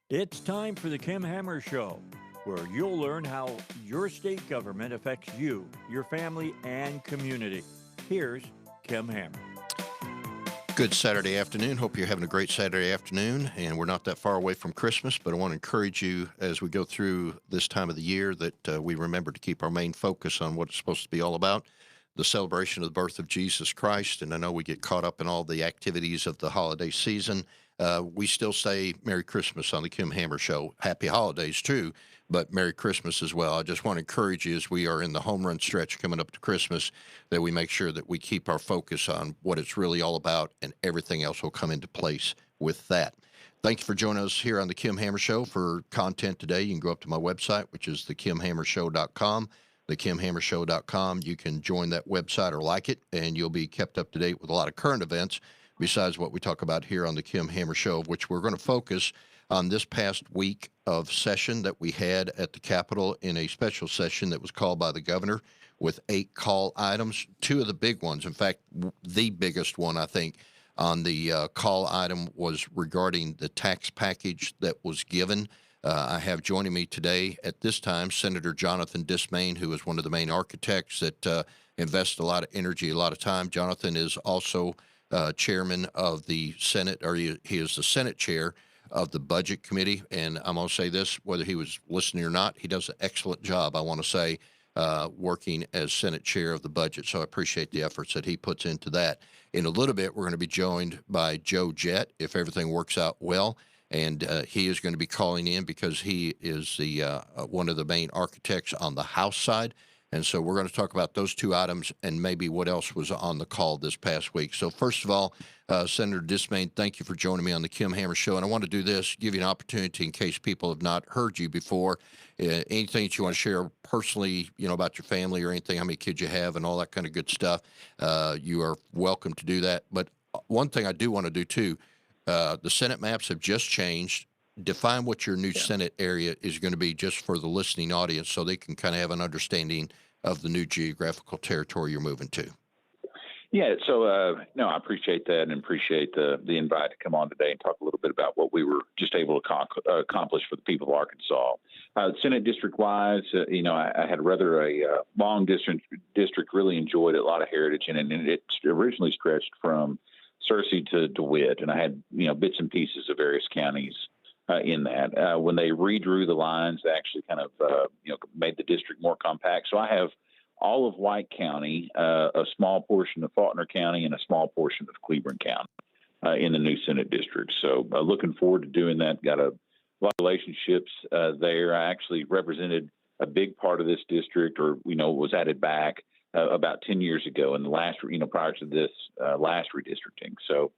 It's time for the Kim Hammer Show, where you'll learn how your state government affects you, your family, and community. Here's Kim Hammer. Good Saturday afternoon. Hope you're having a great Saturday afternoon, and we're not that far away from Christmas, but I want to encourage you as we go through this time of the year that we remember to keep our main focus on what it's supposed to be all about, the celebration of the birth of Jesus Christ. And I know we get caught up in all the activities of the holiday season. We still say Merry Christmas on the Kim Hammer Show. Happy holidays, too, but Merry Christmas as well. I just want to encourage you as we are in the home run stretch coming up to Christmas that we make sure that we keep our focus on what it's really all about, and everything else will come into place with that. Thank you for joining us here on the Kim Hammer Show. For content today, you can go up to my website, which is thekimhammershow.com. thekimhammershow.com. You can join that website or like it, and you'll be kept up to date with a lot of current events besides what we talk about here on the Kim Hammer Show, which we're going to focus on this past week of session that we had at the Capitol in a special session that was called by the governor with 8 call items. 2 of the big ones, in fact, the biggest one, I think, on the call item was regarding the tax package that was given. I have joining me today at this time Senator Jonathan Dismang, who is one of the main architects that invests a lot of energy, a lot of time. Jonathan is also chairman of the Senate, or he is the Senate chair of the Budget Committee. And I'm going to say this, whether he was listening or not, he does an excellent job, I want to say, working as Senate chair of the budget. So I appreciate the efforts that he puts into that. In a little bit, we're going to be joined by Joe Jett, if everything works out well. And he is going to be calling in because he is the one of the main architects on the House side. And so we're going to talk about those 2 items and maybe what else was on the call this past week. So first of all, Senator Dismang, thank you for joining me on the Kim Hammer Show. And I want to do this, give you an opportunity in case people have not heard you before. Anything that you want to share personally, about your family or anything, how many kids you have and all that kind of good stuff, you are welcome to do that. But one thing I do want to do too, the Senate maps have just changed. Define what your new Senate area is going to be just for the listening audience so they can kind of have an understanding of the new geographical territory you're moving to. Yeah, so no, I appreciate that and appreciate the invite to come on today and talk a little bit about what we were just able to accomplish for the people of Arkansas. Senate district-wise, I had rather a long district, really enjoyed it, a lot of heritage in it, and it originally stretched from Searcy to DeWitt, and I had, bits and pieces of various counties in that. When they redrew the lines, they actually kind of, made the district more compact. So I have all of White County, a small portion of Faulkner County, and a small portion of Cleburne County in the new Senate district. So looking forward to doing that. Got a lot of relationships there. I actually represented a big part of this district, or, was added back about 10 years ago in the last, prior to this last redistricting. So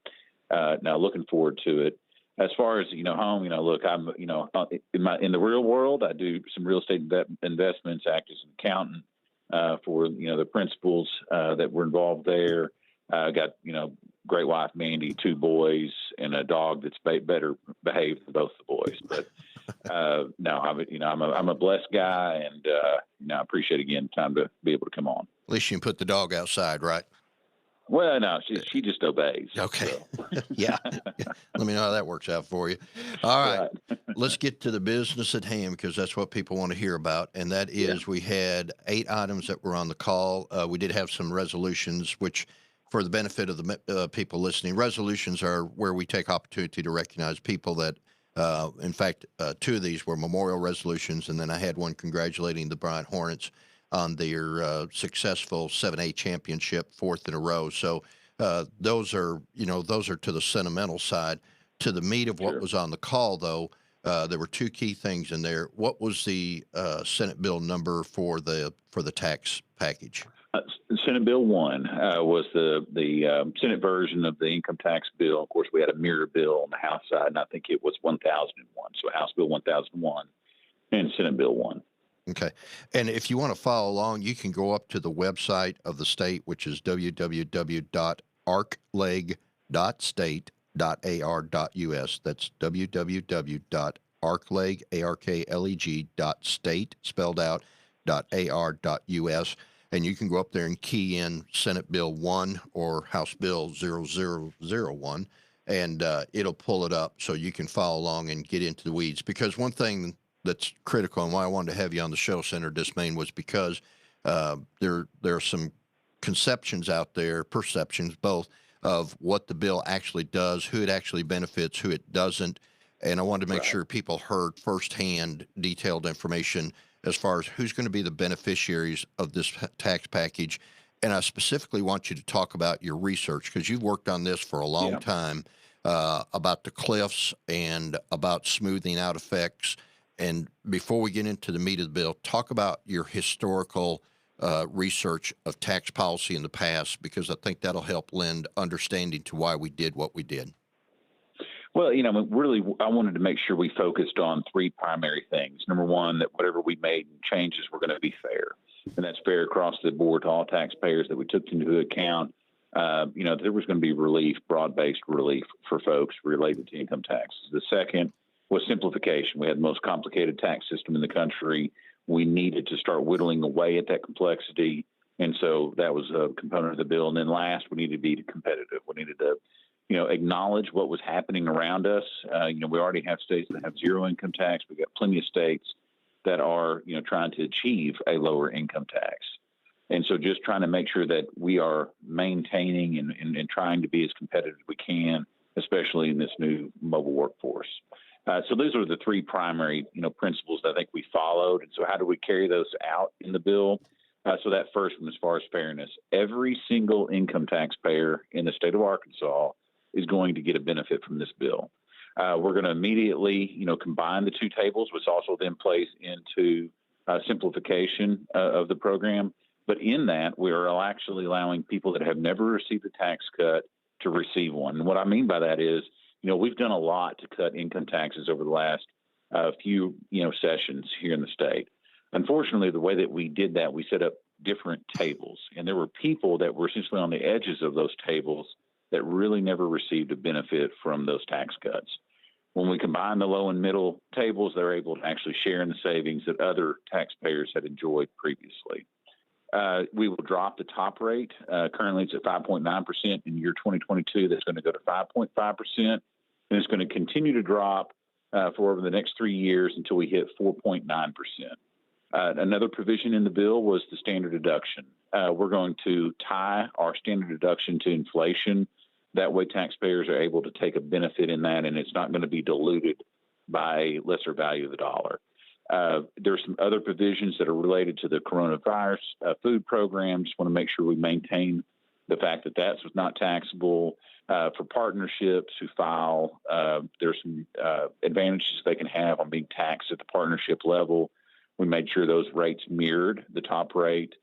now looking forward to it. As far as, home, look, I'm, in the real world, I do some real estate investments, act as an accountant for, the principals that were involved there. Got, great wife, Mandy, 2 boys, and a dog that's better behaved than both the boys. But no, I'm a blessed guy, and, I appreciate, again, time to be able to come on. At least you can put the dog outside, right? Well, no, she just obeys. Okay. So. Yeah. Let me know how that works out for you. All right. Let's get to the business at hand, because that's what people want to hear about. And that is, we had 8 items that were on the call. We did have some resolutions, which, for the benefit of the people listening, resolutions are where we take opportunity to recognize people that, in fact, 2 of these were memorial resolutions. And then I had one congratulating the Bryant Hornets on their successful 7A championship, 4th in a row. So those are to the sentimental side. To the meat of what was on the call, though, there were 2 key things in there. What was the Senate bill number for the tax package? Senate Bill 1 was the Senate version of the income tax bill. Of course, we had a mirror bill on the House side, and I think it was 1001. So House Bill 1001 and Senate Bill 1. Okay. And if you want to follow along, you can go up to the website of the state, which is www.arkleg.state.ar.us. That's www.arkleg.state, spelled out, .ar.us. And you can go up there and key in Senate Bill 1 or House Bill 0001, and it'll pull it up so you can follow along and get into the weeds. Because one thing that's critical and why I wanted to have you on the show, Senator Dismang, was because there are some conceptions out there, perceptions both, of what the bill actually does, who it actually benefits, who it doesn't. And I wanted to make sure people heard firsthand detailed information as far as who's going to be the beneficiaries of this tax package. And I specifically want you to talk about your research, because you've worked on this for a long time, about the cliffs and about smoothing out effects. And before we get into the meat of the bill, talk about your historical research of tax policy in the past, because I think that'll help lend understanding to why we did what we did. Well, really, I wanted to make sure we focused on three primary things. Number one, that whatever we made changes were going to be fair, and that's fair across the board to all taxpayers, that we took into account, there was going to be relief, broad-based relief for folks related to income taxes. The second was simplification. We had the most complicated tax system in the country. We needed to start whittling away at that complexity, and so that was a component of the bill. And then last, we needed to be competitive. We needed to acknowledge what was happening around us. We already have states that have zero income tax. We've got plenty of states that are, trying to achieve a lower income tax. And so just trying to make sure that we are maintaining and trying to be as competitive as we can, especially in this new mobile workforce. So those are the three primary, principles that I think we followed. And so how do we carry those out in the bill? So that first one, as far as fairness, every single income taxpayer in the state of Arkansas is going to get a benefit from this bill. We're going to immediately, combine the two tables, which also then plays into simplification of the program. But in that, we are actually allowing people that have never received a tax cut to receive one. And what I mean by that is, we've done a lot to cut income taxes over the last few, sessions here in the state. Unfortunately, the way that we did that, we set up different tables, and there were people that were essentially on the edges of those tables that really never received a benefit from those tax cuts. When we combine the low and middle tables, they're able to actually share in the savings that other taxpayers had enjoyed previously. We will drop the top rate. Currently, it's at 5.9% in year 2022. That's going to go to 5.5%, and it's going to continue to drop for over the next 3 years until we hit 4.9%. Another provision in the bill was the standard deduction. We're going to tie our standard deduction to inflation. That way, taxpayers are able to take a benefit in that, and it's not going to be diluted by lesser value of the dollar. There's some other provisions that are related to the coronavirus food program. Just want to make sure we maintain the fact that that's not taxable. For partnerships who file, there's some advantages they can have on being taxed at the partnership level. We made sure those rates mirrored the top rate.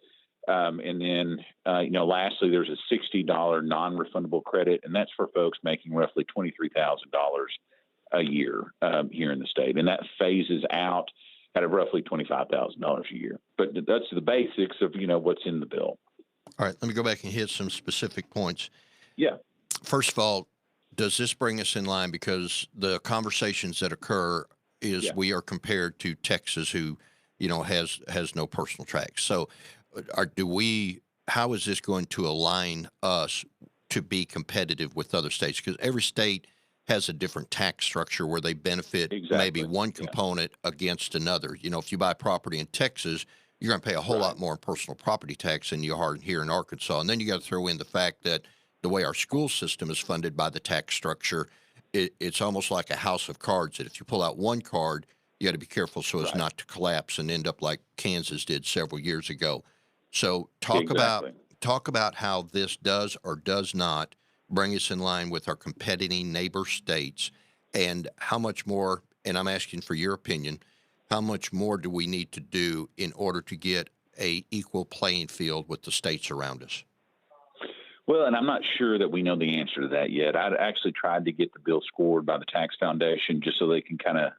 And then, lastly, there's a $60 non-refundable credit, and that's for folks making roughly $23,000 a year here in the state. And that phases out at a roughly $25,000 a year. But that's the basics of, what's in the bill. All right, let me go back and hit some specific points. Yeah. First of all, does this bring us in line? Because the conversations that occur is we are compared to Texas, who, has no personal tax. So how is this going to align us to be competitive with other states? Because every state has a different tax structure where they benefit maybe one component against another. If you buy property in Texas, you're going to pay a whole lot more in personal property tax than you are here in Arkansas. And then you got to throw in the fact that the way our school system is funded by the tax structure, it's almost like a house of cards, that if you pull out one card, you got to be careful so as not to collapse and end up like Kansas did several years ago. So talk about how this does or does not bring us in line with our competing neighbor states, and how much more, and I'm asking for your opinion, how much more do we need to do in order to get a equal playing field with the states around us? Well, and I'm not sure that we know the answer to that yet. I'd actually tried to get the bill scored by the Tax Foundation just so they can kind of,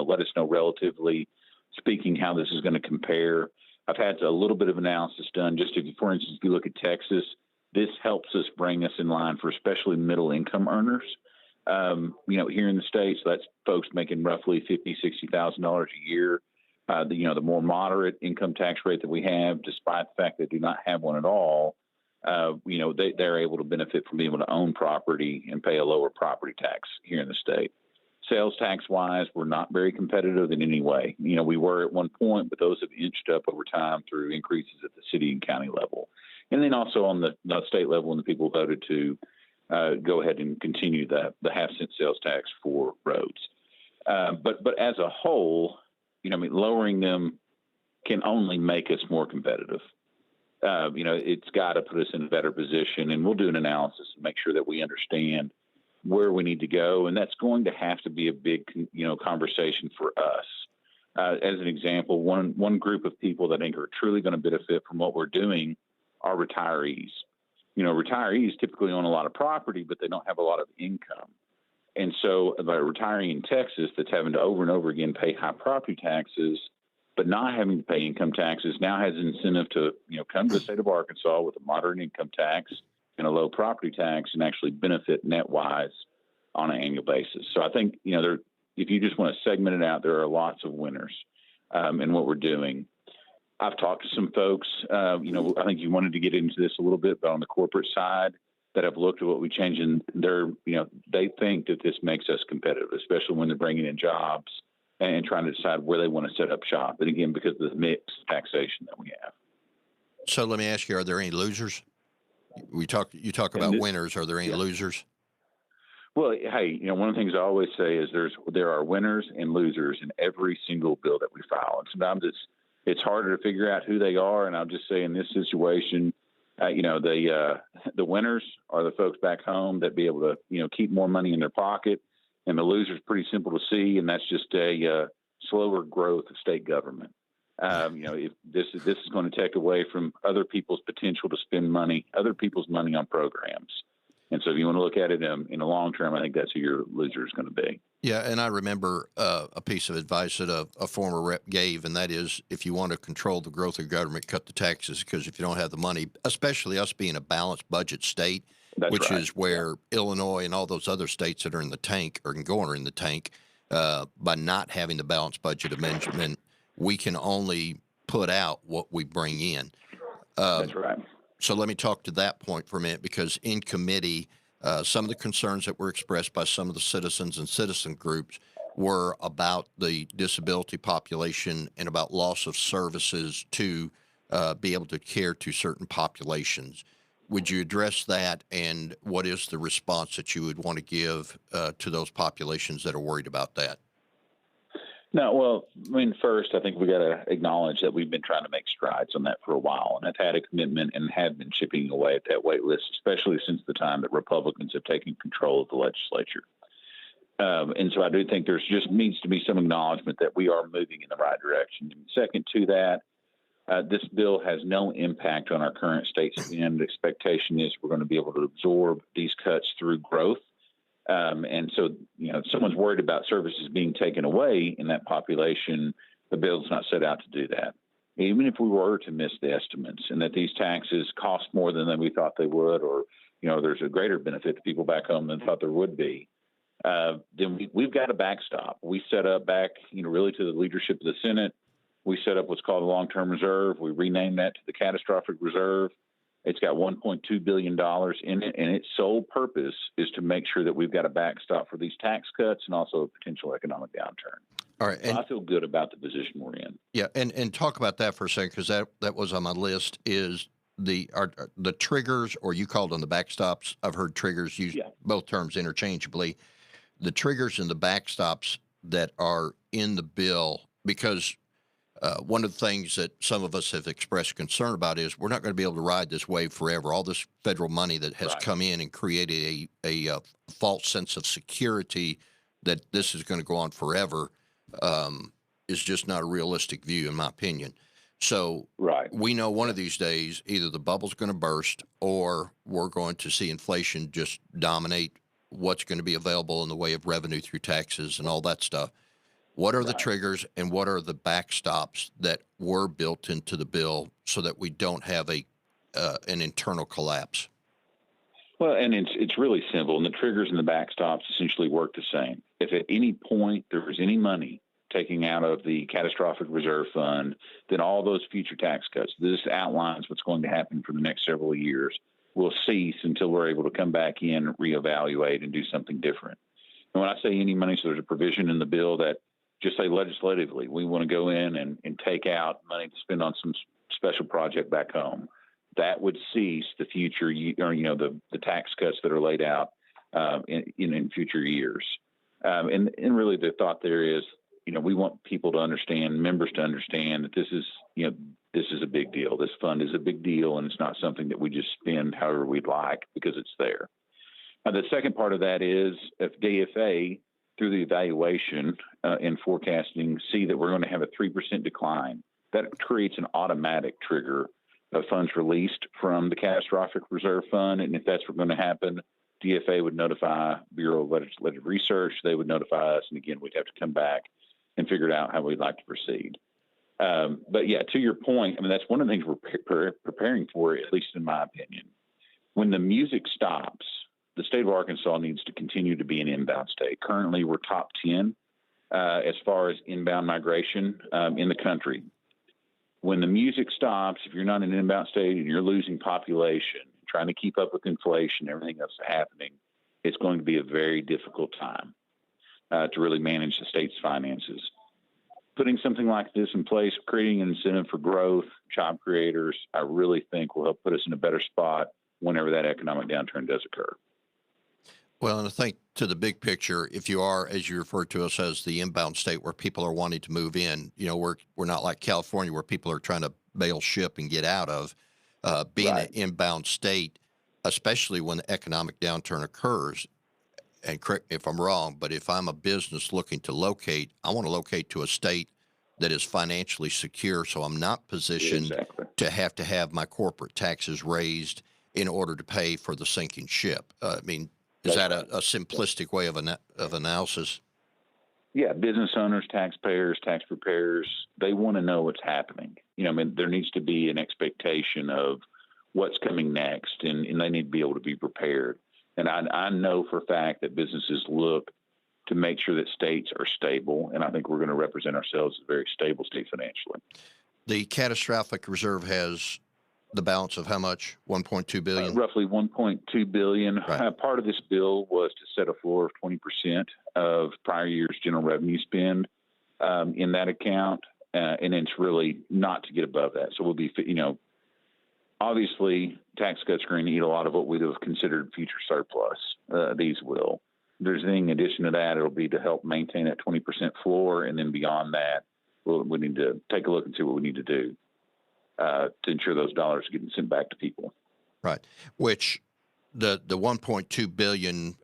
let us know relatively speaking how this is going to compare. I've had a little bit of analysis done. Just for instance, if you look at Texas, this helps us bring us in line for especially middle income earners. Here in the States, that's folks making roughly $50,000, $60,000 a year. The more moderate income tax rate that we have, despite the fact they do not have one at all, they're able to benefit from being able to own property and pay a lower property tax here in the state. Sales tax wise, we're not very competitive in any way. We were at one point, but those have inched up over time through increases at the city and county level. And then also on the state level, when the people voted to go ahead and continue the half-cent sales tax for roads. But as a whole, lowering them can only make us more competitive. It's got to put us in a better position, and we'll do an analysis and make sure that we understand where we need to go. And that's going to have to be a big, conversation for us. As an example, one group of people that I think are truly going to benefit from what we're doing are retirees. Retirees typically own a lot of property, but they don't have a lot of income. And so a retiree in Texas that's having to over and over again pay high property taxes, but not having to pay income taxes, now has an incentive to, come to the state of Arkansas with a moderate income tax and a low property tax and actually benefit net-wise on an annual basis. So I think, if you just want to segment it out, there are lots of winners in what we're doing. I've talked to some folks, I think you wanted to get into this a little bit, but on the corporate side that have looked at what we changed in they think that this makes us competitive, especially when they're bringing in jobs and trying to decide where they want to set up shop. And again, because of the mixed taxation that we have. So let me ask you, are there any losers? You talk about winners. Are there any losers? Well, hey, one of the things I always say is there are winners and losers in every single bill that we file. And sometimes it's harder to figure out who they are. And I'll just say in this situation, the winners are the folks back home that be able to, keep more money in their pocket. And the loser is pretty simple to see. And that's just a slower growth of state government. If this is going to take away from other people's potential to spend other people's money on programs. And so if you want to look at it in the long term, I think that's who your loser is going to be. Yeah, and I remember a piece of advice that a former rep gave, and that is if you want to control the growth of government, cut the taxes, because if you don't have the money, especially us being a balanced budget state, which is where Illinois and all those other states that are in the tank are in the tank, by not having the balanced budget amendment, we can only put out what we bring in. That's right. So let me talk to that point for a minute, because in committee, some of the concerns that were expressed by some of the citizens and citizen groups were about the disability population and about loss of services to be able to care to certain populations. Would you address that, and what is the response that you would want to give to those populations that are worried about that? No, well, first, I think we got to acknowledge that we've been trying to make strides on that for a while, and have had a commitment and have been chipping away at that wait list, especially since the time that Republicans have taken control of the legislature. And so I do think there's just needs to be some acknowledgement that we are moving in the right direction. And second to that, this bill has no impact on our current state spend. The expectation is we're going to be able to absorb these cuts through growth. And so, if someone's worried about services being taken away in that population, the bill's not set out to do that. Even if we were to miss the estimates and that these taxes cost more than we thought they would, or, there's a greater benefit to people back home than thought there would be, then we've got a backstop. We set up back, really to the leadership of the Senate. We set up what's called a long-term reserve. We renamed that to the Catastrophic Reserve. It's got $1.2 billion in it, and its sole purpose is to make sure that we've got a backstop for these tax cuts and also a potential economic downturn. All right. So I feel good about the position we're in. Yeah, and talk about that for a second, because that was on my list, is the triggers, or you called them the backstops. I've heard triggers used both terms interchangeably. The triggers and the backstops that are in the bill, because one of the things that some of us have expressed concern about is we're not going to be able to ride this wave forever. All this federal money that has come in and created a false sense of security that this is going to go on forever is just not a realistic view, in my opinion. So we know one of these days either the bubble's going to burst or we're going to see inflation just dominate what's going to be available in the way of revenue through taxes and all that stuff. What are the triggers and what are the backstops that were built into the bill so that we don't have an internal collapse? Well, and it's really simple. And the triggers and the backstops essentially work the same. If at any point there was any money taking out of the Catastrophic Reserve Fund, then all those future tax cuts. This outlines what's going to happen for the next several years will cease until we're able to come back in, reevaluate, and do something different. And when I say any money, so there's a provision in the bill that just say legislatively, we want to go in and take out money to spend on some special project back home. That would cease the future, the tax cuts that are laid out in future years. And really the thought there is, we want people to understand, members to understand that this is a big deal. This fund is a big deal, and it's not something that we just spend however we'd like because it's there. The second part of that is if DFA, through the evaluation and forecasting, see that we're going to have a 3% decline, that creates an automatic trigger of funds released from the Catastrophic Reserve Fund. And if that's what's going to happen, DFA would notify Bureau of Legislative Research. They would notify us. And again, we'd have to come back and figure out how we'd like to proceed. But yeah, to your point, that's one of the things we're preparing for, at least in my opinion. When the music stops, the state of Arkansas needs to continue to be an inbound state. Currently, we're top 10 as far as inbound migration in the country. When the music stops, if you're not an inbound state and you're losing population, trying to keep up with inflation, everything else happening, it's going to be a very difficult time to really manage the state's finances. Putting something like this in place, creating an incentive for growth, job creators, I really think will help put us in a better spot whenever that economic downturn does occur. Well, and I think to the big picture, if you are, as you refer to us as the inbound state where people are wanting to move in, we're not like California where people are trying to bail ship and get out of. Being Right. an inbound state, especially when the economic downturn occurs, and correct me if I'm wrong, but if I'm a business looking to locate, I want to locate to a state that is financially secure, so I'm not positioned Exactly. to have my corporate taxes raised in order to pay for the sinking ship. Is That's that a simplistic way of analysis? Yeah, business owners, taxpayers, tax preparers, they want to know what's happening. There needs to be an expectation of what's coming next, and they need to be able to be prepared. And I know for a fact that businesses look to make sure that states are stable, and I think we're going to represent ourselves as a very stable state financially. The Catastrophic Reserve has the balance of how much? $1.2 billion? Roughly $1.2 billion. Right. Part of this bill was to set a floor of 20% of prior year's general revenue spend in that account, and it's really not to get above that. So we'll be, obviously tax cuts are going to eat a lot of what we would have considered future surplus. These will. If there's anything in addition to that, it'll be to help maintain that 20% floor, and then beyond that, we need to take a look and see what we need to do to ensure those dollars are getting sent back to people. Right. Which the $1.2 billion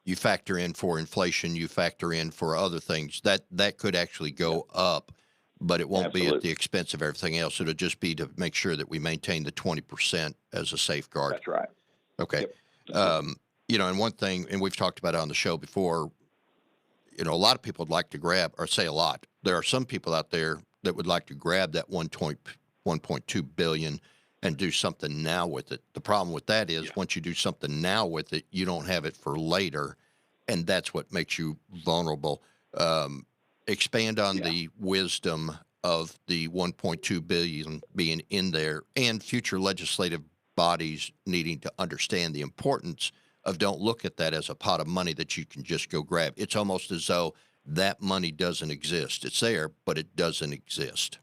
you factor in for inflation, you factor in for other things that could actually go up, but it won't be at the expense of everything else. It'll just be to make sure that we maintain the 20% as a safeguard. That's right. Okay. Yep. And one thing, and we've talked about it on the show before, a lot of people would like to grab, or say a lot. There are some people out there that would like to grab that $1.2 billion and do something now with it. The problem with that is once you do something now with it, you don't have it for later, and that's what makes you vulnerable. Expand on the wisdom of the $1.2 billion being in there and future legislative bodies needing to understand the importance of don't look at that as a pot of money that you can just go grab. It's almost as though that money doesn't exist. It's there, but it doesn't exist.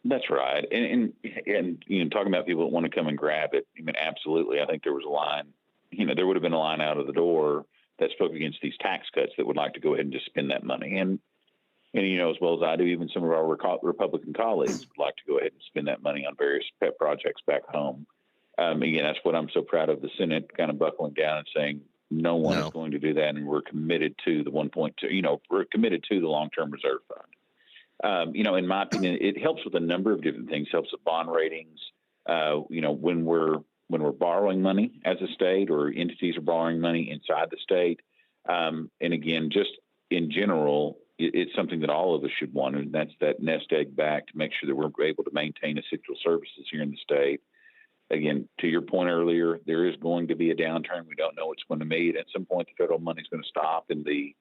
That's right. And talking about people that want to come and grab it, absolutely. I think there was a line, there would have been a line out of the door that spoke against these tax cuts that would like to go ahead and just spend that money. And as well as I do, even some of our Republican colleagues would like to go ahead and spend that money on various pet projects back home. Again, that's what I'm so proud of the Senate kind of buckling down and saying no one is going to do that, and we're committed to the 1.2. We're committed to the long-term reserve fund. In my opinion, it helps with a number of different things. Helps with bond ratings. When we're borrowing money as a state or entities are borrowing money inside the state, and again, just in general, it's something that all of us should want, and that's that nest egg back to make sure that we're able to maintain essential services here in the state. Again, to your point earlier, there is going to be a downturn. We don't know what's going to meet. At some point, the federal money is going to stop, and the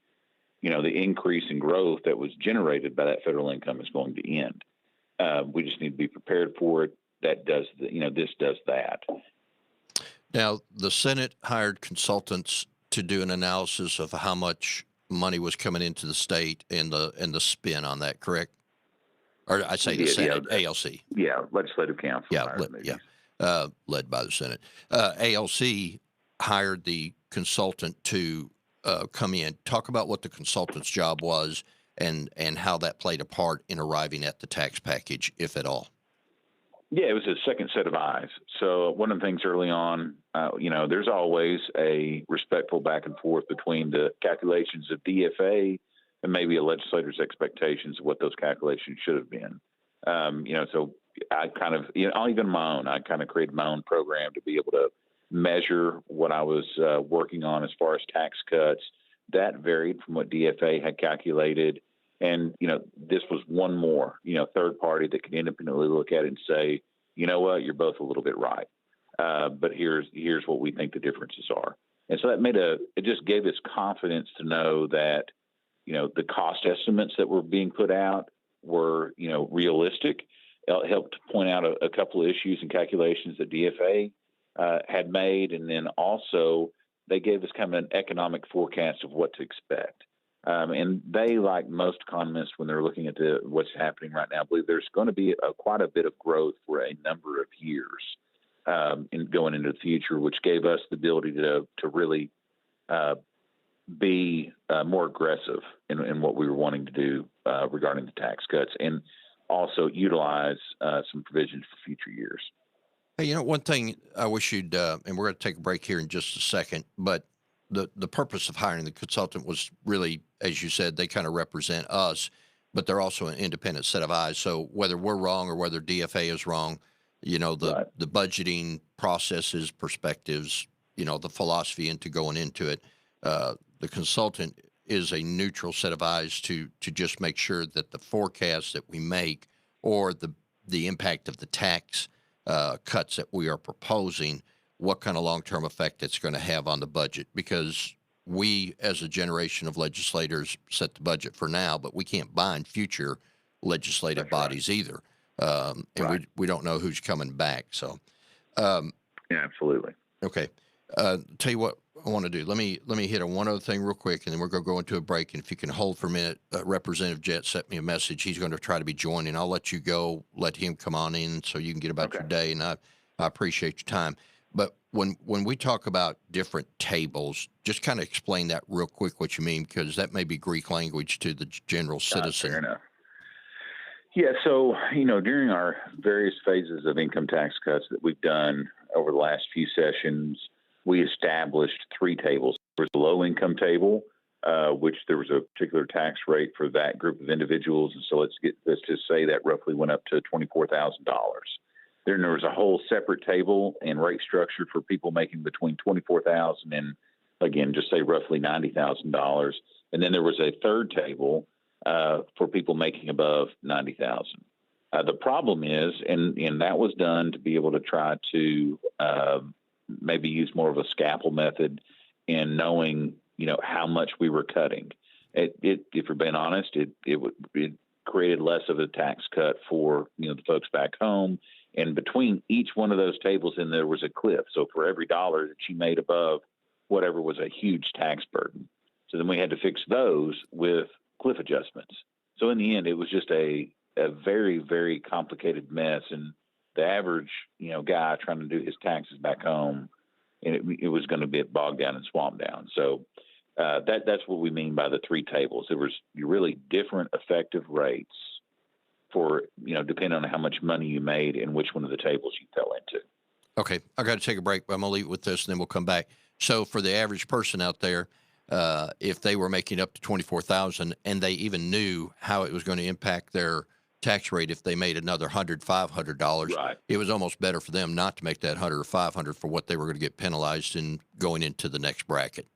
the increase in growth that was generated by that federal income is going to end. We just need to be prepared for it. That does, this does that. Now, the Senate hired consultants to do an analysis of how much money was coming into the state and the spin on that, correct? Or I say the Senate, ALC. Yeah, Legislative Council. Led by the Senate. ALC hired the consultant to come in. Talk about what the consultant's job was and how that played a part in arriving at the tax package, if at all. Yeah, it was a second set of eyes. So one of the things early on, there's always a respectful back and forth between the calculations of DFA and maybe a legislator's expectations of what those calculations should have been. So I kind of, I'll even my own, I kind of created my own program to be able to measure what I was working on as far as tax cuts. That varied from what DFA had calculated. And, this was one more, third party that could independently look at it and say, you know what, you're both a little bit right. But here's what we think the differences are. And so it just gave us confidence to know that, the cost estimates that were being put out were, realistic. It helped point out a couple of issues and calculations that DFA had made. And then also they gave us kind of an economic forecast of what to expect. And they, like most economists, when they're looking at what's happening right now, believe there's going to be quite a bit of growth for a number of years in going into the future, which gave us the ability to really be more aggressive in what we were wanting to do regarding the tax cuts, and also utilize some provisions for future years. Hey, one thing I wish you'd, and we're going to take a break here in just a second, but the purpose of hiring the consultant was really, as you said, they kind of represent us, but they're also an independent set of eyes. So whether we're wrong or whether DFA is wrong, the budgeting processes, perspectives, the philosophy going into it, the consultant is a neutral set of eyes to just make sure that the forecasts that we make or the impact of the tax cuts that we are proposing, what kind of long-term effect it's going to have on the budget, because we, as a generation of legislators, set the budget for now, but we can't bind future legislative bodies either. And we don't know who's coming back. So, yeah, absolutely. Okay. Tell you what I want to do. Let me hit on one other thing real quick, and then we're going to go into a break. And if you can hold for a minute, Representative Jett sent me a message. He's going to try to be joining. I'll let you go, let him come on in so you can get about your day. And I appreciate your time. But when we talk about different tables, just kind of explain that real quick what you mean, because that may be Greek language to the general citizen. Fair enough. Yeah, so, during our various phases of income tax cuts that we've done over the last few sessions, we established three tables. There was a low-income table, which there was a particular tax rate for that group of individuals. And so let's just say that roughly went up to $24,000. Then there was a whole separate table and rate structure for people making between $24,000 and, again, just say roughly $90,000. And then there was a third table for people making above $90,000. The problem is, and that was done to be able to try to maybe use more of a scalpel method in knowing, how much we were cutting. If we're being honest, it created less of a tax cut for, the folks back home. And between each one of those tables, and there was a cliff. So for every dollar that she made above whatever was a huge tax burden. So then we had to fix those with cliff adjustments. So in the end, it was just a very, very complicated mess. And the average, guy trying to do his taxes back home, and it was going to be bogged down and swamped down. So that's what we mean by the three tables. There was really different effective rates for, depending on how much money you made and which one of the tables you fell into. Okay. I got to take a break, but I'm going to leave it with this and then we'll come back. So for the average person out there, if they were making up to $24,000 and they even knew how it was going to impact their tax rate if they made another $100, $500, it was almost better for them not to make that $100 or $500 for what they were going to get penalized in going into the next bracket.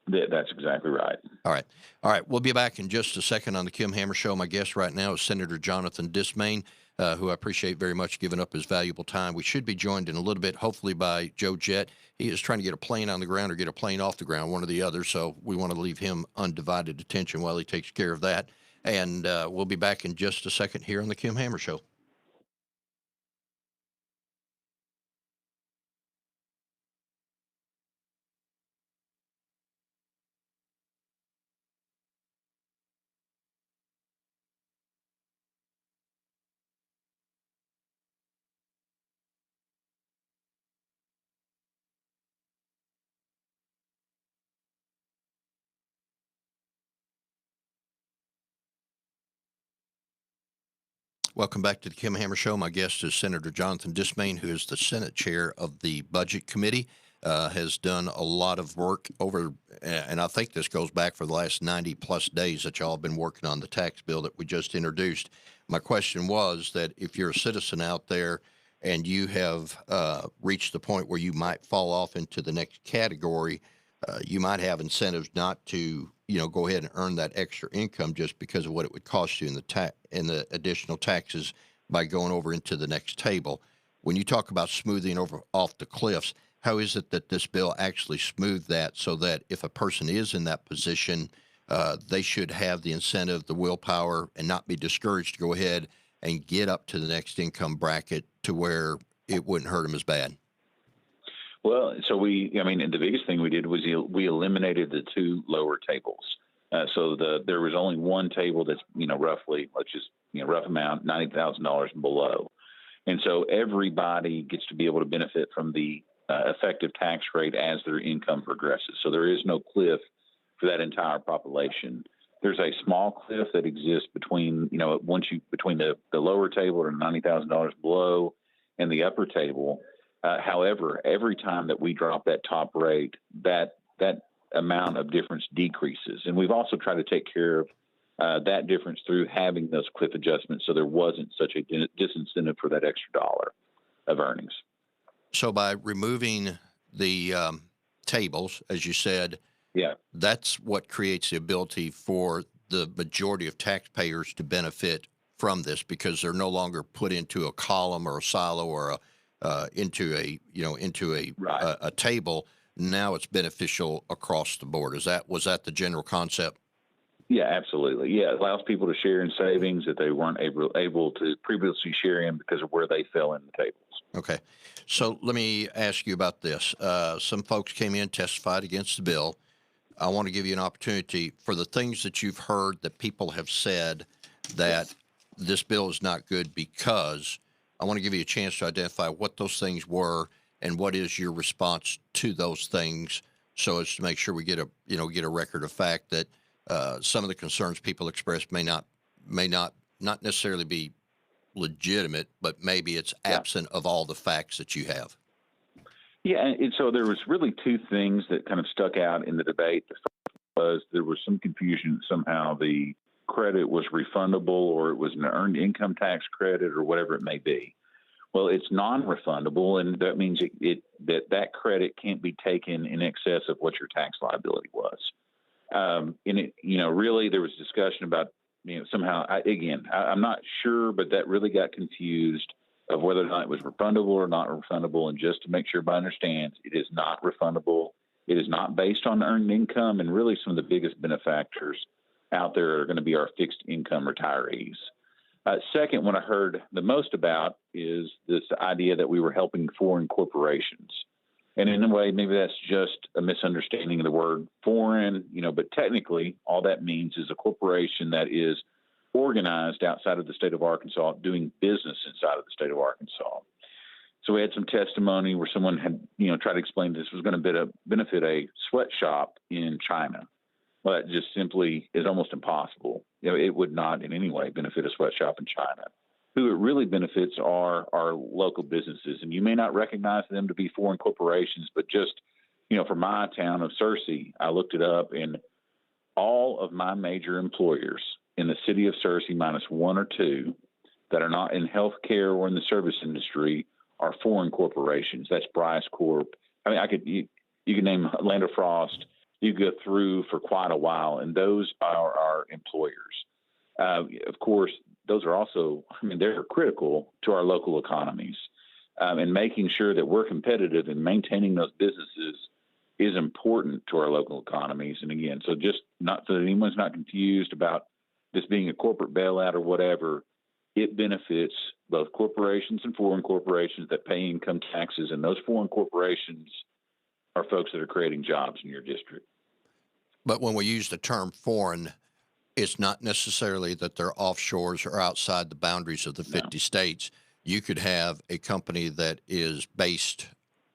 That's exactly right. All right. We'll be back in just a second on the Kim Hammer Show. My guest right now is Senator Jonathan Dismang. who I appreciate very much giving up his valuable time. We should be joined in a little bit, hopefully, by Joe Jett. He is trying to get a plane on the ground or get a plane off the ground, one or the other, so we want to leave him undivided attention while he takes care of that. And we'll be back in just a second here on the Kim Hammer Show. Welcome back to the Kim Hammer Show. My guest is Senator Jonathan Dismang, who is the Senate Chair of the Budget Committee, has done a lot of work over, and I think this goes back for the last 90-plus days that y'all have been working on the tax bill that we just introduced. My question was that if you're a citizen out there and you have reached the point where you might fall off into the next category, you might have incentives not to, go ahead and earn that extra income just because of what it would cost you in the additional taxes by going over into the next table. When you talk about smoothing over off the cliffs, how is it that this bill actually smoothed that so that if a person is in that position, they should have the incentive, the willpower, and not be discouraged to go ahead and get up to the next income bracket to where it wouldn't hurt them as bad? Well, so the biggest thing we did was we eliminated the two lower tables. There was only one table that's, roughly, rough amount, $90,000 and below. And so everybody gets to be able to benefit from the effective tax rate as their income progresses. So there is no cliff for that entire population. There's a small cliff that exists between the lower table or $90,000 below and the upper table. However, every time that we drop that top rate, that amount of difference decreases. And we've also tried to take care of that difference through having those cliff adjustments so there wasn't such a disincentive for that extra dollar of earnings. So by removing the tables, as you said, yeah, that's what creates the ability for the majority of taxpayers to benefit from this because they're no longer put into a column or a silo or into a table. Now it's beneficial across the board. Was that the general concept? Yeah, absolutely. Yeah, it allows people to share in savings that they weren't able to previously share in because of where they fell in the tables. Okay. So let me ask you about this. Some folks came in, testified against the bill. I want to give you an opportunity for the things that you've heard that people have said that this bill is not good because I want to give you a chance to identify what those things were and what is your response to those things so as to make sure we get a record of fact that some of the concerns people express may not necessarily be legitimate, but maybe it's absent of all the facts that you have. Yeah, and so there was really two things that kind of stuck out in the debate. The first was there was some confusion that somehow the credit was refundable or it was an earned income tax credit or whatever it may be. Well, it's non-refundable, and that means that credit can't be taken in excess of what your tax liability was. Really there was discussion about, somehow, I'm not sure, but that really got confused of whether or not it was refundable or not refundable. And just to make sure everybody understands, it is not refundable. It is not based on earned income. And really some of the biggest benefactors out there are going to be our fixed income retirees. Second, what I heard the most about is this idea that we were helping foreign corporations. And in a way, maybe that's just a misunderstanding of the word foreign, but technically all that means is a corporation that is organized outside of the state of Arkansas, doing business inside of the state of Arkansas. So we had some testimony where someone had, tried to explain this was going to benefit a sweatshop in China. Well, that just simply is almost impossible. It would not in any way benefit a sweatshop in China. Who it really benefits are our local businesses. And you may not recognize them to be foreign corporations, but just, for my town of Searcy, I looked it up, and all of my major employers in the city of Searcy, minus one or two, that are not in healthcare or in the service industry are foreign corporations. That's Bryce Corp. I mean, you could name Lander Frost. You go through for quite a while, and those are our employers. Of course, those are also, they're critical to our local economies. And making sure that we're competitive and maintaining those businesses is important to our local economies. And again, so just not so that anyone's not confused about this being a corporate bailout or whatever, it benefits both corporations and foreign corporations that pay income taxes. And those foreign corporations are folks that are creating jobs in your district. But when we use the term foreign, it's not necessarily that they're offshores or outside the boundaries of the 50 states. You could have a company that is based,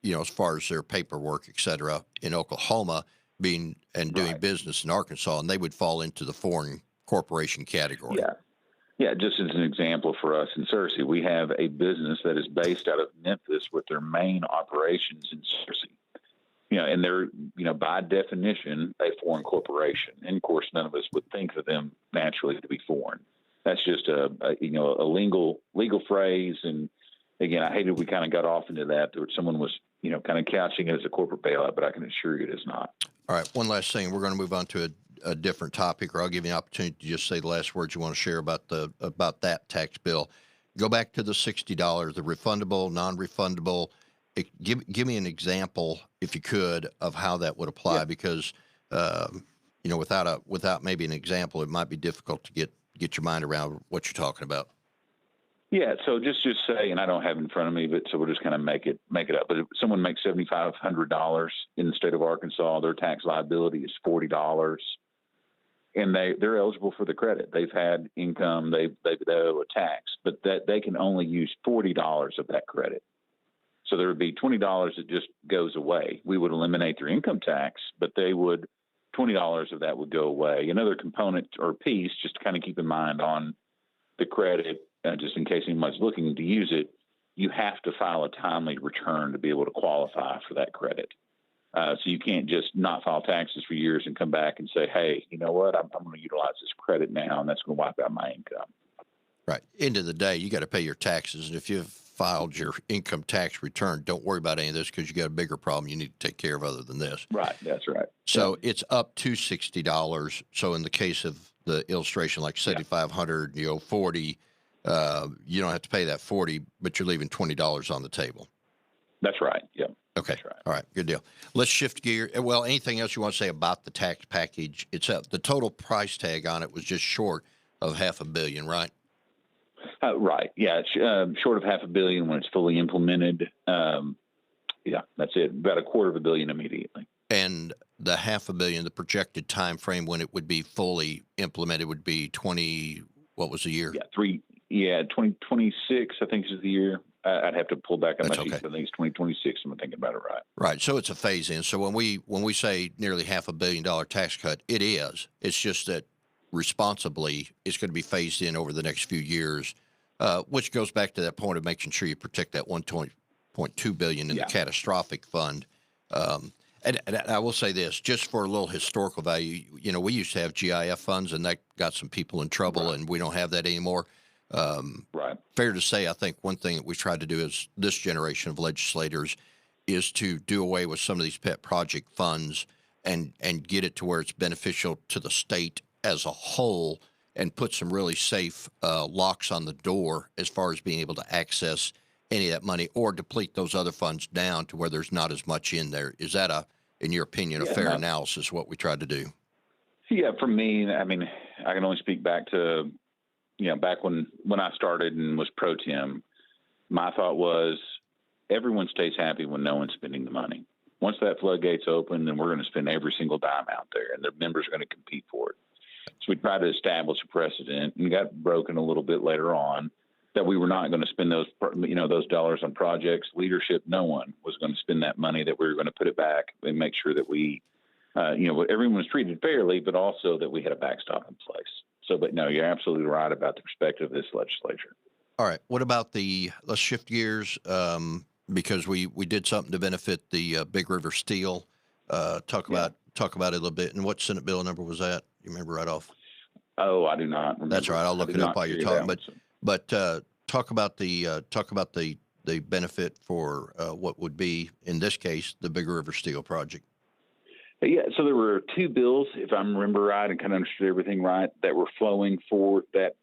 as far as their paperwork, et cetera, in Oklahoma doing business in Arkansas, and they would fall into the foreign corporation category. Yeah, just as an example for us in Searcy, we have a business that is based out of Memphis with their main operations in Searcy. And they're, by definition, a foreign corporation. And of course, none of us would think of them naturally to be foreign. That's just a legal phrase. And again, I hated we kind of got off into that. Someone was, kind of couching it as a corporate bailout, but I can assure you it is not. All right. One last thing. We're going to move on to a different topic, or I'll give you an opportunity to just say the last words you want to share about that tax bill. Go back to the $60, the refundable, non-refundable. Give me an example, if you could, of how that would apply, because without maybe an example, it might be difficult to get your mind around what you're talking about. Yeah, so just say, and I don't have it in front of me, but so we'll just kind of make it up. But if someone makes $7,500 in the state of Arkansas, their tax liability is $40, and they're eligible for the credit. They've had income, they owe a tax, but that they can only use $40 of that credit. So there would be $20 that just goes away. We would eliminate their income tax, but $20 of that would go away. Another component or piece, just to kind of keep in mind on the credit, just in case anybody's looking to use it, you have to file a timely return to be able to qualify for that credit. So you can't just not file taxes for years and come back and say, hey, you know what, I'm going to utilize this credit now, and that's going to wipe out my income. Right. End of the day, you got to pay your taxes. And if you've filed your income tax return, don't worry about any of this, because you got a bigger problem you need to take care of other than this. Right. That's right. So it's up to $60. So in the case of the illustration, like $7,500, you owe $40. You don't have to pay that $40, but you're leaving $20 on the table. That's right. Yeah. Okay. That's right. All right. Good deal. Let's shift gear. Well, anything else you want to say about the tax package itself? The total price tag on it was just short of $500 million, right? Right. Yeah. It's short of $500 million when it's fully implemented. That's it. About $250 million immediately. And the $500 million, the projected time frame when it would be fully implemented would be what was the year? 2026, I think is the year. I'd have to pull back on my sheet. I think it's 2026. I'm thinking about it right. Right. So it's a phase in. So when we say nearly $500 million tax cut, it is. It's just that responsibly, it's going to be phased in over the next few years, which goes back to that point of making sure you protect that $1.2 billion in the catastrophic fund. And I will say this, just for a little historical value, we used to have GIF funds, and that got some people in trouble, and we don't have that anymore. Right. Fair to say, I think one thing that we tried to do as this generation of legislators is to do away with some of these pet project funds and get it to where it's beneficial to the state as a whole, and put some really safe locks on the door as far as being able to access any of that money, or deplete those other funds down to where there's not as much in there. Is that in your opinion, a fair analysis of what we tried to do? Yeah, for me, I can only speak back to, back when I started and was pro tem, my thought was everyone stays happy when no one's spending the money. Once that floodgate's open, then we're going to spend every single dime out there, and the members are going to compete for it. So we tried to establish a precedent, and got broken a little bit later on, that we were not going to spend those dollars on projects. Leadership, no one was going to spend that money, that we were going to put it back and make sure that we, everyone was treated fairly, but also that we had a backstop in place. So, but no, you're absolutely right about the perspective of this legislature. All right. What about let's shift gears, because we did something to benefit the Big River Steel. Talk about it a little bit. And what Senate bill number was that? You remember right off? Oh, I do not remember. That's all right. I'll look it up while you're talking. But talk about the benefit for what would be, in this case, the Big River Steel project. Yeah, so there were two bills, if I remember right, and kind of understood everything right, that were flowing for that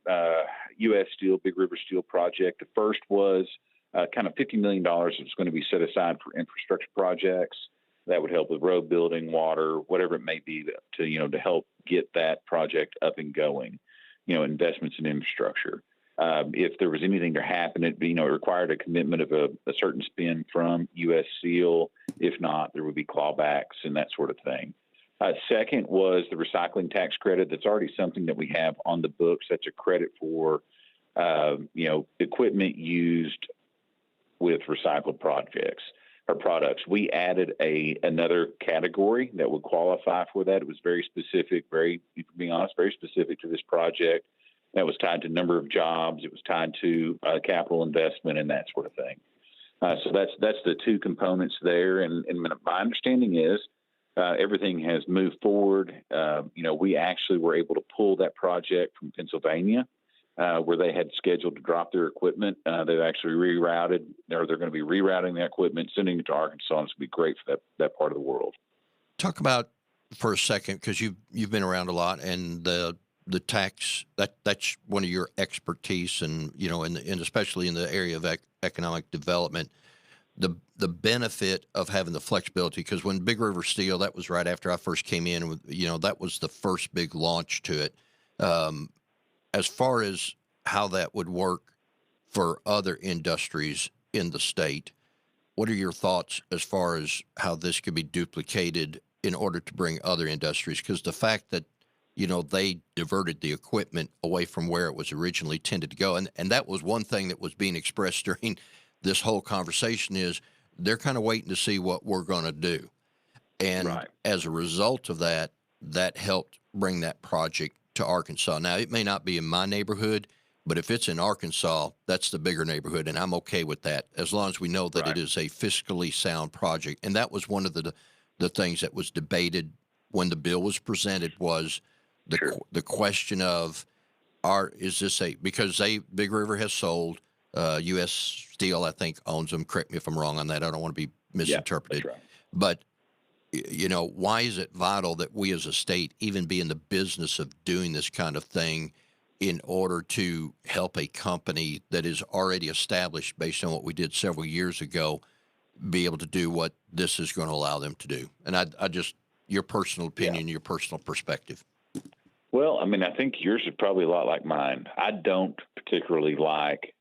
U.S. Steel, Big River Steel project. The first was kind of $50 million that was going to be set aside for infrastructure projects that would help with road building, water, whatever it may be, to help get that project up and going. Investments in infrastructure. If there was anything to happen, it required a commitment of a certain spend from U.S. Steel. If not, there would be clawbacks and that sort of thing. Second was the recycling tax credit. That's already something that we have on the books. That's a credit for, equipment used with recycled projects or products. We added another category that would qualify for that. It was very specific, very specific to this project. That was tied to number of jobs. It was tied to capital investment and that sort of thing. So that's the two components there. And my understanding is everything has moved forward. We actually were able to pull that project from Pennsylvania, where they had scheduled to drop their equipment. They've actually rerouted, or they're going to be rerouting the equipment, sending it to Arkansas. And it's going to be great for that part of the world. Talk about for a second, because you've been around a lot, and the tax, that's one of your expertise, and and especially in the area of economic development, the benefit of having the flexibility. Because when Big River Steel, that was right after I first came in, that was the first big launch to it. As far as how that would work for other industries in the state, what are your thoughts as far as how this could be duplicated in order to bring other industries? Because the fact that they diverted the equipment away from where it was originally tended to go. And that was one thing that was being expressed during this whole conversation is they're kind of waiting to see what we're going to do. And as a result of that, that helped bring that project to Arkansas. Now, it may not be in my neighborhood, but if it's in Arkansas, that's the bigger neighborhood, and I'm okay with that as long as we know that it is a fiscally sound project. And that was one of the things that was debated when the bill was presented was the question of because Big River has sold, U.S. Steel, I think, owns them. Correct me if I'm wrong on that. I don't want to be misinterpreted. Yeah, but, why is it vital that we as a state even be in the business of doing this kind of thing in order to help a company that is already established based on what we did several years ago be able to do what this is going to allow them to do? And I just, your personal opinion, your personal perspective. Well, I think yours is probably a lot like mine. I don't particularly like,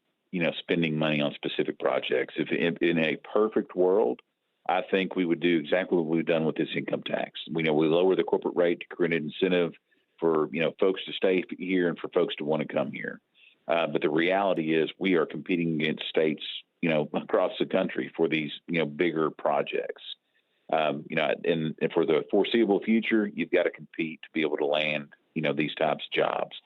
spending money on specific projects. If in a perfect world, I think we would do exactly what we've done with this income tax. We lower the corporate rate to create an incentive for, folks to stay here and for folks to want to come here. But the reality is we are competing against states, across the country for these, bigger projects. And for the foreseeable future, you've got to compete to be able to land, these types of jobs.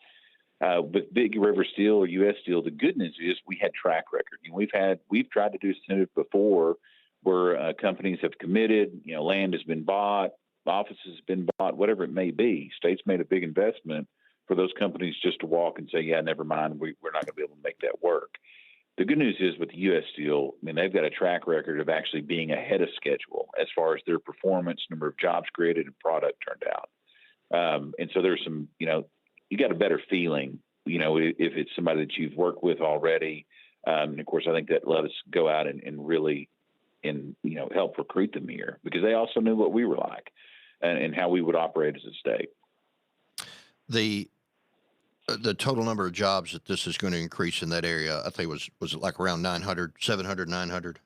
With Big River Steel or U.S. Steel, the good news is we had track record. We've tried to do incentives before where companies have committed, land has been bought, offices have been bought, whatever it may be. States made a big investment for those companies just to walk and say, yeah, never mind, we're not going to be able to make that work. The good news is with the U.S. Steel, they've got a track record of actually being ahead of schedule as far as their performance, number of jobs created, and product turned out. And so there's some, you got a better feeling, if it's somebody that you've worked with already. And of course, I think that let us go out and really, help recruit them here because they also knew what we were like and how we would operate as a state. The total number of jobs that this is going to increase in that area, I think was it like around 900, 700, 900?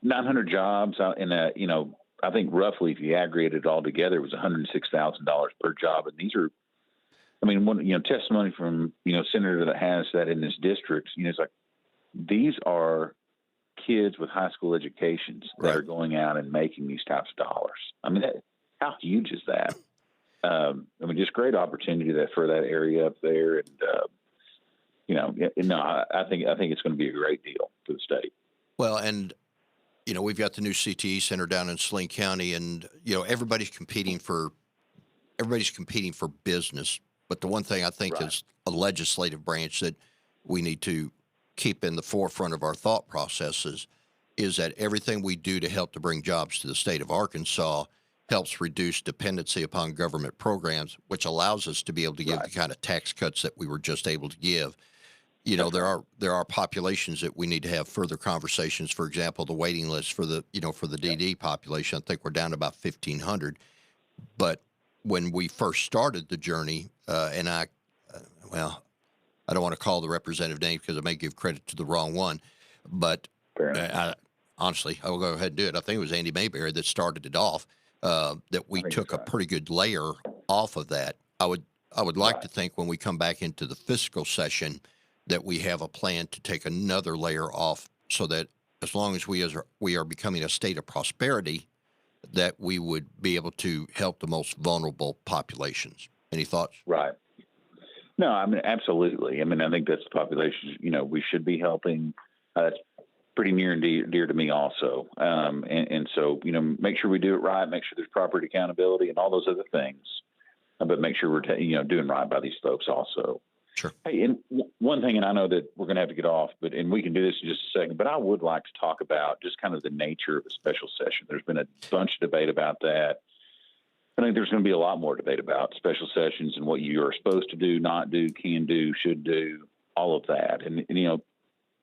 900 jobs. I think roughly if you aggregate it all together, it was $106,000 per job. And these are, testimony from, senator that has that in this district, it's like, these are kids with high school educations that are going out and making these types of dollars. How huge is that? Just great opportunity for that area up there. And, I think it's going to be a great deal for the state. Well, and, we've got the new CTE center down in Saline County and, everybody's competing for business. But the one thing I think is a legislative branch that we need to keep in the forefront of our thought processes is that everything we do to help to bring jobs to the state of Arkansas helps reduce dependency upon government programs, which allows us to be able to give the kind of tax cuts that we were just able to give. There are populations that we need to have further conversations. For example, the waiting list for the DD population, I think we're down to about 1,500. But when we first started the journey, and I don't want to call the representative name because I may give credit to the wrong one, but honestly, I will go ahead and do it. I think it was Andy Mayberry that started it off, that we took a pretty good layer off of that. I would like to think when we come back into the fiscal session that we have a plan to take another layer off, so that as long as we are becoming a state of prosperity, that we would be able to help the most vulnerable populations. Any thoughts? Right. No, I mean, absolutely. I mean, I think that's the population, we should be helping. That's pretty near and dear to me also. And so, make sure we do it right, make sure there's proper accountability and all those other things, but make sure we're, doing right by these folks also. Sure. Hey, and one thing, and I know that we're going to have to get off, and we can do this in just a second, but I would like to talk about just kind of the nature of a special session. There's been a bunch of debate about that. I think there's going to be a lot more debate about special sessions and what you are supposed to do, not do, can do, should do, all of that. And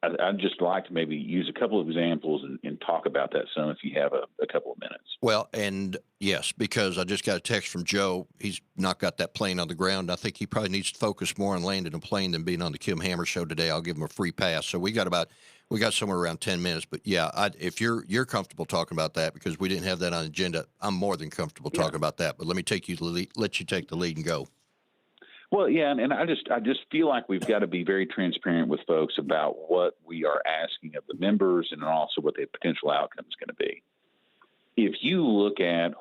I'd just like to maybe use a couple of examples and talk about that some if you have a couple of minutes. Well, and yes, because I just got a text from Joe. He's not got that plane on the ground. I think he probably needs to focus more on landing a plane than being on the Kim Hammer show today. I'll give him a free pass. So we got somewhere around 10 minutes. But yeah, if you're comfortable talking about that, because we didn't have that on the agenda, I'm more than comfortable talking about that. But let me let you take the lead and go. Well, yeah, and I just feel like we've got to be very transparent with folks about what we are asking of the members, and also what the potential outcome is going to be. If you look at,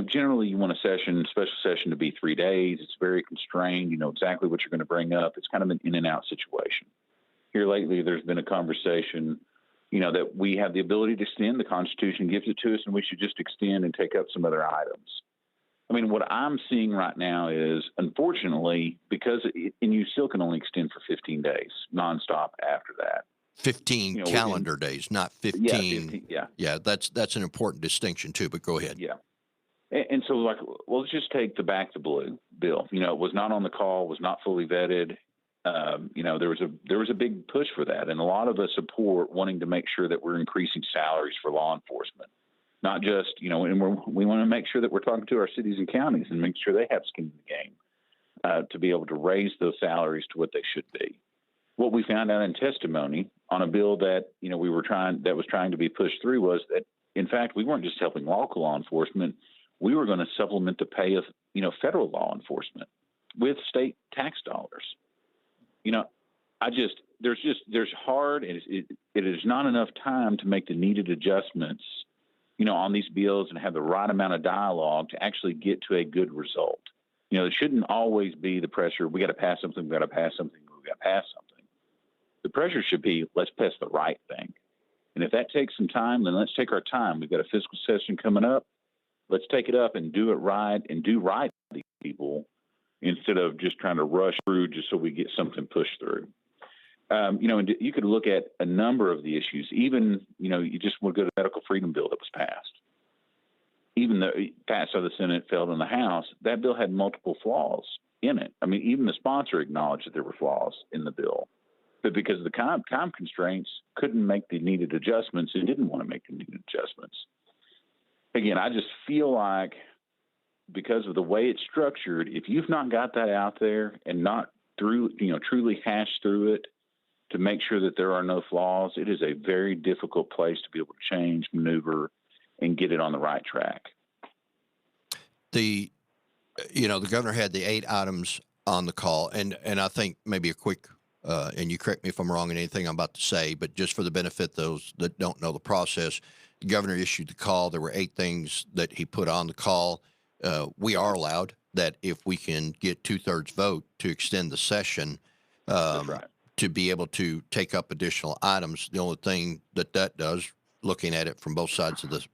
generally you want a special session to be 3 days. It's very constrained. You know exactly what you're going to bring up. It's kind of an in and out situation. Here lately, there's been a conversation, that we have the ability to extend. The Constitution gives it to us, and we should just extend and take up some other items. I mean, what I'm seeing right now is, unfortunately, and you still can only extend for 15 days nonstop after that. 15 calendar days, not 15. Yeah, 15, yeah. Yeah, that's an important distinction too, but go ahead. Yeah. And so, let's just take the Back the Blue bill. It was not on the call, was not fully vetted. There was a big push for that. And a lot of us support wanting to make sure that we're increasing salaries for law enforcement. Not just, and we want to make sure that we're talking to our cities and counties and make sure they have skin in the game to be able to raise those salaries to what they should be. What we found out in testimony on a bill that, that was trying to be pushed through was that, in fact, we weren't just helping local law enforcement. We were going to supplement the pay of, federal law enforcement with state tax dollars. There's hard, and it is not enough time to make the needed adjustments on these bills and have the right amount of dialogue to actually get to a good result. It shouldn't always be the pressure. We got to pass something. We got to pass something. We got to pass something. The pressure should be, let's pass the right thing. And if that takes some time, then let's take our time. We've got a fiscal session coming up. Let's take it up and do it right and do right by these people instead of just trying to rush through just so we get something pushed through. And you could look at a number of the issues. Even, you just want to go to the medical freedom bill that was passed. Even though it passed out of the Senate, failed in the House, that bill had multiple flaws in it. I mean, even the sponsor acknowledged that there were flaws in the bill. But because of the time constraints, couldn't make the needed adjustments and didn't want to make the needed adjustments. Again, I just feel like because of the way it's structured, if you've not got that out there and not truly hashed through it, to make sure that there are no flaws, it is a very difficult place to be able to change, maneuver, and get it on the right track. The governor had the 8 items on the call, and I think maybe a quick, and you correct me if I'm wrong in anything I'm about to say, but just for the benefit of those that don't know the process, the governor issued the call. There were 8 things that he put on the call. We are allowed that if we can get 2/3 vote to extend the session. That's right. To be able to take up additional items. The only thing that does, looking at it from both sides of the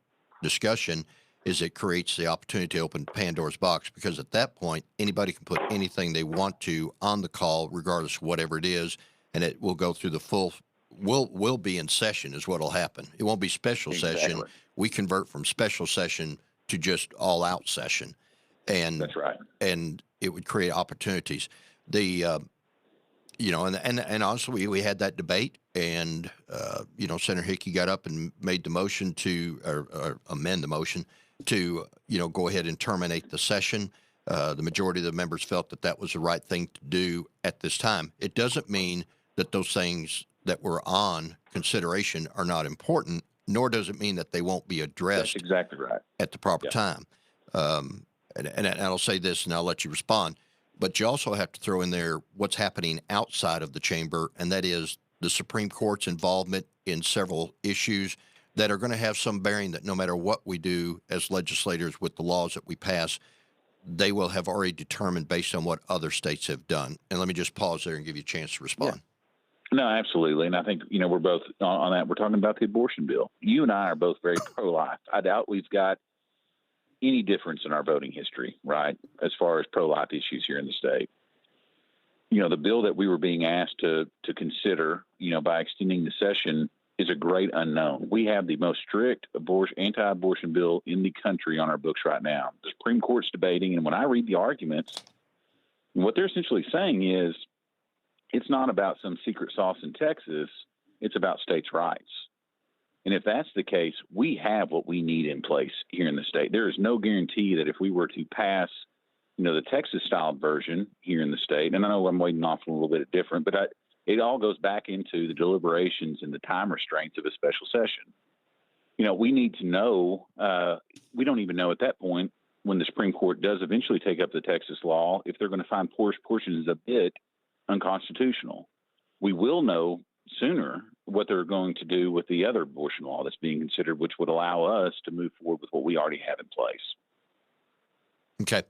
discussion, is it creates the opportunity to open Pandora's box, because at that point, anybody can put anything they want to on the call, regardless of whatever it is, and it will go through the full, will be in session is what will happen. It won't be special session. We convert from special session to just all out session. And That's right. And it would create opportunities. The, and honestly, we had that debate, and, Senator Hickey got up and made the motion or amend the motion to, go ahead and terminate the session. The majority of the members felt that that was the right thing to do at this time. It doesn't mean that those things that were on consideration are not important, nor does it mean that they won't be addressed. That's exactly right. At the proper time. And I'll say this, and I'll let you respond. But you also have to throw in there what's happening outside of the chamber, and that is the Supreme Court's involvement in several issues that are going to have some bearing that no matter what we do as legislators with the laws that we pass, they will have already determined based on what other states have done. And let me just pause there and give you a chance to respond. Yeah. No, absolutely. And I think, we're both on that. We're talking about the abortion bill. You and I are both very pro-life. I doubt we've got any difference in our voting history, right, as far as pro-life issues here in the state. The bill that we were being asked to consider, by extending the session is a great unknown. We have the most strict anti-abortion bill in the country on our books right now. The Supreme Court's debating, and when I read the arguments, what they're essentially saying is it's not about some secret sauce in Texas. It's about states' rights. And if that's the case, we have what we need in place here in the state. There is no guarantee that if we were to pass, the Texas-style version here in the state, and I know I'm waiting off a little bit different, but it all goes back into the deliberations and the time restraints of a special session. We need to know, we don't even know at that point when the Supreme Court does eventually take up the Texas law, if they're going to find portions of it unconstitutional. We will know sooner what they're going to do with the other abortion law that's being considered, which would allow us to move forward with what we already have in place. Okay.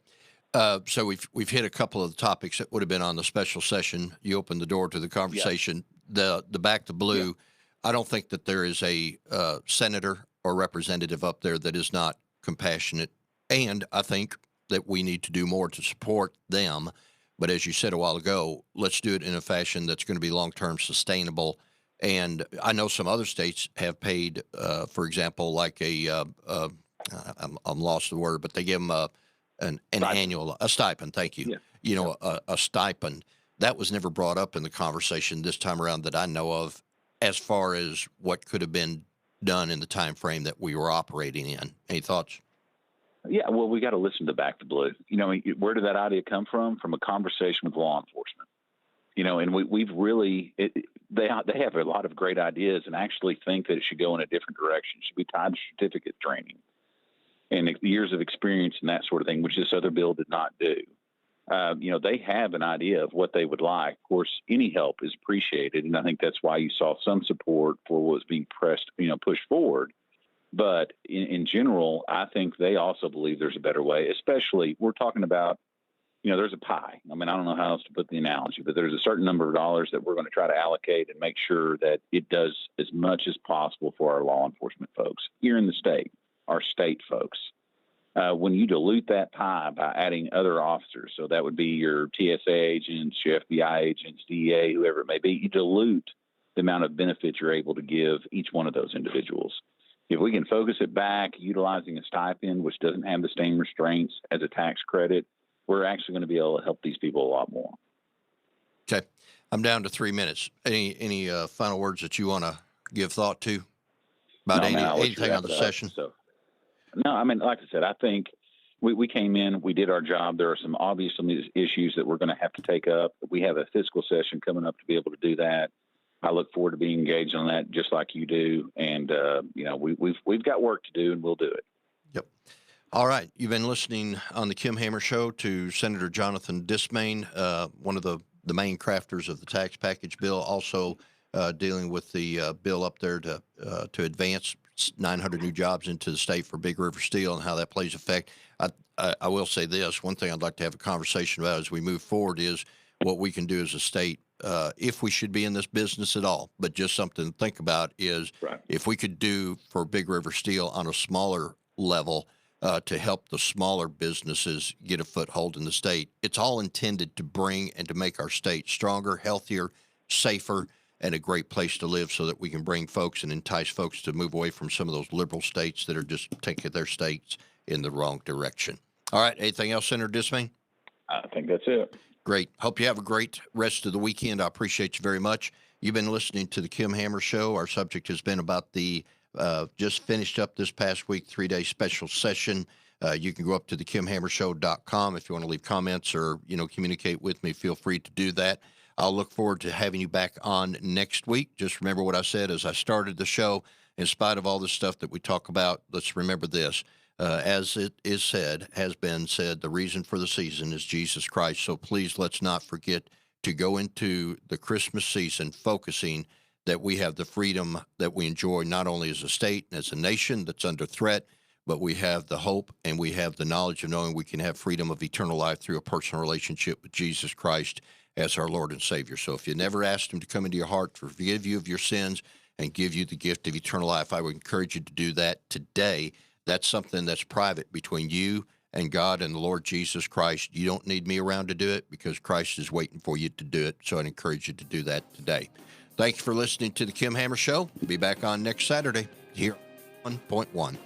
So we've hit a couple of the topics that would have been on the special session. You opened the door to the conversation. Yeah. The back to blue. Yeah. I don't think that there is a senator or representative up there that is not compassionate. And I think that we need to do more to support them. But as you said a while ago, let's do it in a fashion that's going to be long-term sustainable. And I know some other states have paid, for example, like I'm lost the word, but they give them an annual stipend. Thank you. Yeah. A stipend that was never brought up in the conversation this time around that I know of, as far as what could have been done in the time frame that we were operating in. Any thoughts? Yeah, well, we got to listen to Back to Blue. Where did that idea come from? From a conversation with law enforcement. And we've really they have a lot of great ideas, and actually think that it should go in a different direction. It should be tied to certificate training and years of experience and that sort of thing, which this other bill did not do. They have an idea of what they would like. Of course, any help is appreciated, and I think that's why you saw some support for what was being pushed forward. But in general, I think they also believe there's a better way, especially we're talking about, there's a pie. I mean, I don't know how else to put the analogy, but there's a certain number of dollars that we're going to try to allocate and make sure that it does as much as possible for our law enforcement folks here in the state, our state folks. When you dilute that pie by adding other officers, so that would be your TSA agents, your FBI agents, DEA, whoever it may be, you dilute the amount of benefits you're able to give each one of those individuals. If we can focus it back, utilizing a stipend, which doesn't have the same restraints as a tax credit, we're actually going to be able to help these people a lot more. Okay. I'm down to 3 minutes. Any final words that you want to give thought to about anything on the session? No, I mean, like I said, I think we came in, we did our job. There are some obvious issues that we're going to have to take up. We have a fiscal session coming up to be able to do that. I look forward to being engaged on that, just like you do. And, we've got work to do, and we'll do it. Yep. All right. You've been listening on the Kim Hammer Show to Senator Jonathan Dismang, one of the main crafters of the tax package bill, also dealing with the bill up there to advance 900 new jobs into the state for Big River Steel and how that plays effect. I will say this. One thing I'd like to have a conversation about as we move forward is what we can do as a state, if we should be in this business at all. But just something to think about is if we could do for Big River Steel on a smaller level to help the smaller businesses get a foothold in the state. It's all intended to bring and to make our state stronger, healthier, safer, and a great place to live so that we can bring folks and entice folks to move away from some of those liberal states that are just taking their states in the wrong direction. All right. Anything else, Senator Dismang? I think that's it. Great. Hope you have a great rest of the weekend. I appreciate you very much. You've been listening to the Kim Hammer Show. Our subject has been about the just finished up this past week, 3-day special session. You can go up to the KimHammerShow.com if you want to leave comments or, communicate with me. Feel free to do that. I'll look forward to having you back on next week. Just remember what I said as I started the show. In spite of all the stuff that we talk about, let's remember this. As it is said, has been said, the reason for the season is Jesus Christ. So please let's not forget to go into the Christmas season focusing that we have the freedom that we enjoy not only as a state and as a nation that's under threat, but we have the hope and we have the knowledge of knowing we can have freedom of eternal life through a personal relationship with Jesus Christ as our Lord and Savior. So if you never asked him to come into your heart, to forgive you of your sins and give you the gift of eternal life, I would encourage you to do that today. That's something that's private between you and God and the Lord Jesus Christ. You don't need me around to do it because Christ is waiting for you to do it. So I'd encourage you to do that today. Thank you for listening to the Kim Hammer Show. We'll be back on next Saturday here on 1.1.